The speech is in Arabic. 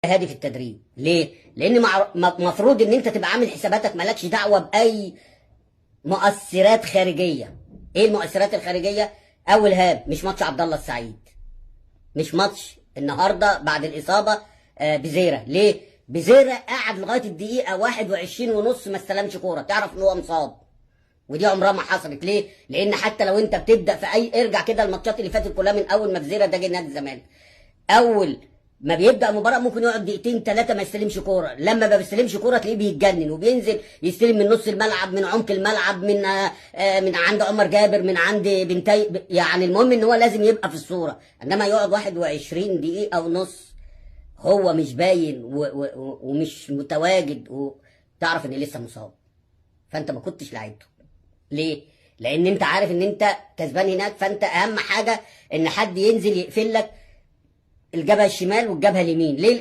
هادي في التدريب ليه؟ لان مفروض ان انت تبقى عامل حساباتك مالكش دعوه باي مؤثرات خارجيه. ايه المؤثرات الخارجيه؟ اول هام مش ماتش عبد الله السعيد، مش ماتش النهارده بعد الاصابه بزيره. ليه؟ بزيره قعد لغايه الدقيقه 21 ونص ما استلمش كوره، تعرف ان هو مصاب، ودي عمرها ما حصلت. ليه؟ لان حتى لو انت بتبدا في ارجع كده الماتشات اللي فاتت كلها من اول ما بزيره ده جه نادي الزمالك، اول ما بيبدا المباراه ممكن يقعد دقيقتين ثلاثه ما يستلمش كوره، لما ما بيستلمش كوره تلاقيه بيتجنن وبينزل يستلم من نص الملعب، من عمق الملعب، من عند عمر جابر، من عند بنتي، يعني المهم ان هو لازم يبقى في الصوره. انما يقعد 21 دقيقه ونص هو مش باين ومش متواجد، وتعرف ان لسه مصاب، فانت ما كنتش لعيبته. ليه؟ لان انت عارف ان انت كسبان هناك، فانت اهم حاجه ان حد ينزل يقفل لك الجبهه الشمال والجبهه اليمين. ليه؟